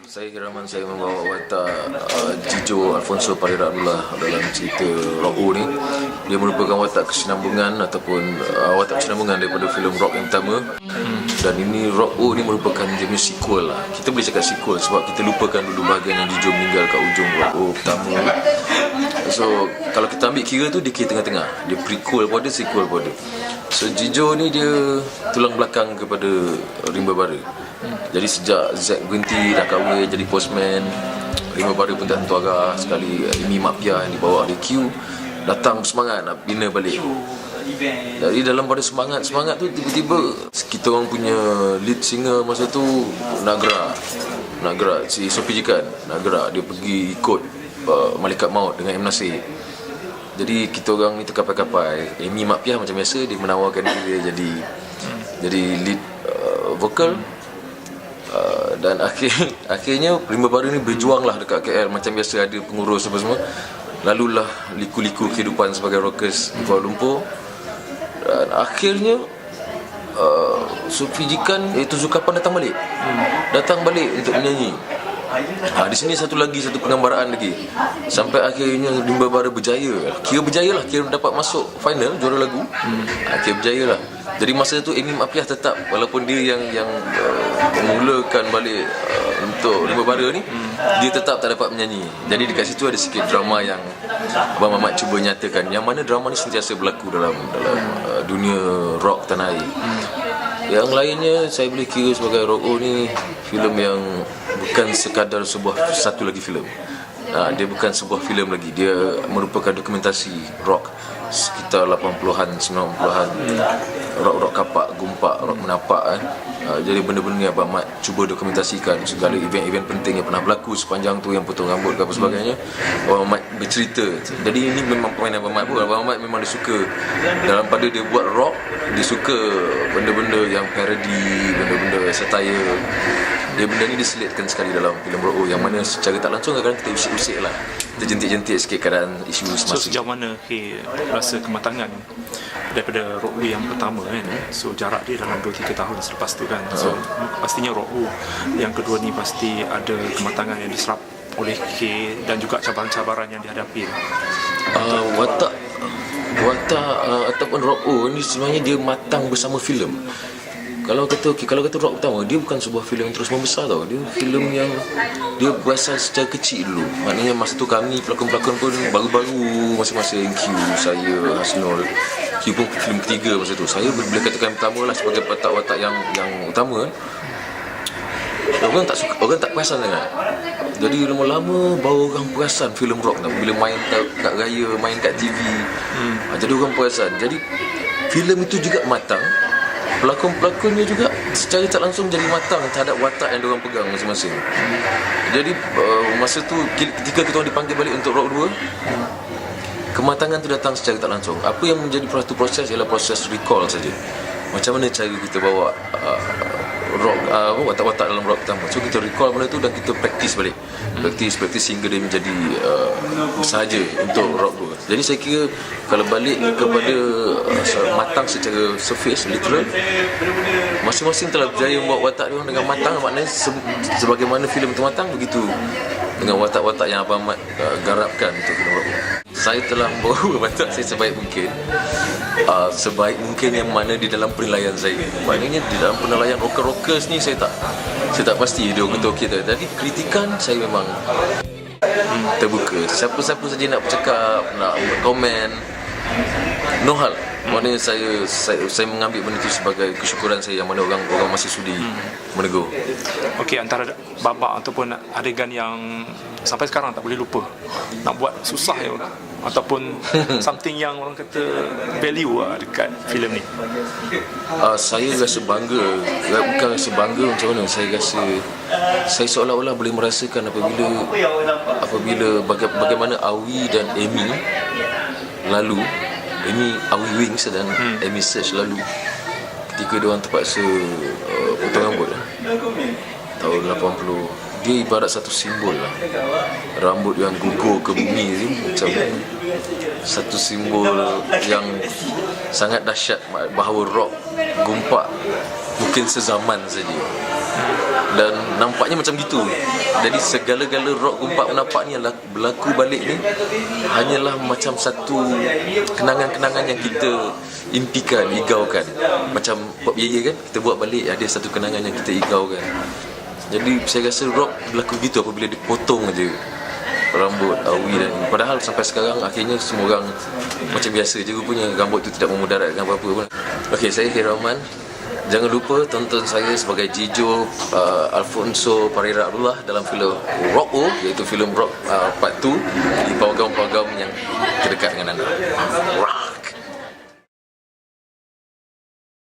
Saya Hiraman, saya membawa watak Jijo Alfonso Pereira Abdullah dalam cerita Rock O ni. Dia merupakan watak kesinambungan ataupun watak kesinambungan daripada filem Rock yang pertama. Dan ini Rock O ni merupakan jenis sequel lah. Kita boleh cakap sequel sebab kita lupakan dulu bahagian yang Jijo meninggal kat ujung Rock O pertama. So kalau kita ambil kira tu dia kira tengah-tengah. Dia prequel pada sequel pada. So Jijo ni dia tulang belakang kepada Rimba Bara. Jadi sejak Zack berhenti dah kahwin jadi postman, Rimba Bara pun tak tentu arah. Sekali Amy Mak Piah yang dibawa oleh Q datang bersemangat nak bina balik. Jadi dalam pada semangat tu tiba-tiba kita orang punya lead singer masa tu nak gerak si Sophie Jikan nak gerak, dia pergi ikut Malaikat Maut dengan M. Nasir. Jadi kita orang ni terkapai-kapai. Amy Mak Piah macam biasa dia menawarkan dia jadi lead vokal. Dan akhirnya Rimba Bara ni berjuanglah dekat KL macam biasa, ada pengurus apa semua. Lalulah liku-liku kehidupan sebagai rockers di Kuala Lumpur. Dan akhirnya Sophie Jikan iaitu Zulkarnain datang balik untuk menyanyi. Di sini satu penggambaraan lagi. Sampai akhirnya Rimba Bara berjaya. Kira dapat masuk final juara lagu. Kira berjaya lah. Jadi masa tu Amy Mak Piah tetap, walaupun dia yang memulakan balik untuk Rimba Bara ni, dia tetap tak dapat menyanyi. Jadi dekat situ ada sikit drama yang Abang Mamat cuba nyatakan, yang mana drama ni sentiasa berlaku dalam dunia rock tanah air. Yang lainnya saya boleh kira sebagai Rock O ni filem yang bukan sekadar satu lagi filem. Dia bukan sebuah filem lagi, dia merupakan dokumentasi rock sekitar 80-an, 90-an. Rock kapak, gumpak, rock menapak jadi benda-benda yang Abang Mat cuba dokumentasikan segala event-event penting yang pernah berlaku sepanjang tu, yang potong rambut ke apa sebagainya. Abang Mat bercerita. Jadi ini memang permainan Abang Mat pun. Abang Mat memang dia suka, dalam pada dia buat rock, dia suka benda-benda yang parody, benda-benda satire. Benda ni diselitkan sekali dalam filem Rock O, yang mana secara tak langsung kadang-kadang kita usik-usik lah, kita jentik-jentik sikit keadaan isu semasa. So sejauh mana rasa kematangan daripada Rock O yang pertama kan? So jarak dia dalam 2-3 tahun selepas tu kan. So pastinya Rock O yang kedua ni pasti ada kematangan yang diserap oleh K dan juga cabaran-cabaran yang dihadapi. Watak ataupun Rock O ni sebenarnya dia matang bersama filem. Kalau kata Rock pertama, dia bukan sebuah filem yang terus membesar tau. Dia filem yang dia berasal secara kecil dulu. Maknanya masa tu kami pelakon-pelakon pun baru-baru, masing-masing Q, saya, Hasnul. Q pun filem ketiga masa tu. Saya boleh katakan pertama lah sebagai watak-watak yang utama. Orang tak perasan sangat. Jadi lama-lama baru orang perasan filem rock tau. Bila main kat raya, main kat TV. Jadi orang perasan. Jadi filem itu juga matang. Pelakon-pelakonnya juga secara tak langsung jadi matang terhadap watak yang diorang pegang masing-masing. Jadi masa tu ketika kita orang dipanggil balik untuk Rock 2, kematangan tu datang secara tak langsung. Apa yang menjadi satu proses ialah proses recall saja. Macam mana cara kita bawa rock, watak-watak dalam rock pertama. So kita recall benda tu dan kita praktis balik. Praktis sehingga dia menjadi sahaja untuk Rock 2. Jadi saya kira kalau balik kepada matang secara surface, literal, masing-masing telah berjaya membuat watak dia dengan matang. Maknanya sebagaimana filem itu matang, begitu dengan watak-watak yang Abang Mat garapkan untuk filem Rock 2. Saya telah membawa watak saya sebaik mungkin yang mana di dalam penilaian saya. Maknanya di dalam penilaian rockers ni saya tak pasti dia kata okey tak. Jadi kritikan saya memang terbuka. Siapa-siapa saja nak bercakap, nak berkomen, no hal. Maknanya saya mengambil benda itu sebagai kesyukuran saya, yang mana orang masih sudi menegur. Okey, antara babak ataupun adegan yang sampai sekarang tak boleh lupa, nak buat susah ya, ataupun something yang orang kata value dekat filem ni. Saya rasa bangga. Bukan rasa bangga macam mana, saya rasa saya seolah-olah boleh merasakan apabila bagaimana Awi dan Amy lalu, Awi Wings dan Amy Search lalu ketika diorang terpaksa potong rambut tahun 80. Dia ibarat satu simbol lah. Rambut yang gugur ke bumi ni macam satu simbol yang sangat dahsyat bahawa rock gumpak mungkin sezaman saja. dan nampaknya macam gitu. Jadi segala-gala rock gumpak menampak ni adalah berlaku balik ni hanyalah macam satu kenangan-kenangan yang kita impikan, igaukan. Macam Pop Yeye kan, kita buat balik ada satu kenangan yang kita igaukan. Jadi saya rasa rock berlaku gitu apabila dipotong aja rambut Awi, dan padahal sampai sekarang akhirnya semua orang macam biasa je rupanya, rambut tu tidak memudaratkan apa-apa pun. Okey, saya Hiraman. Jangan lupa tonton saya sebagai Jijo Alfonso Pereira Abdullah dalam filem Rock O, iaitu filem Rock Part 2 di program-program yang terdekat dengan anda.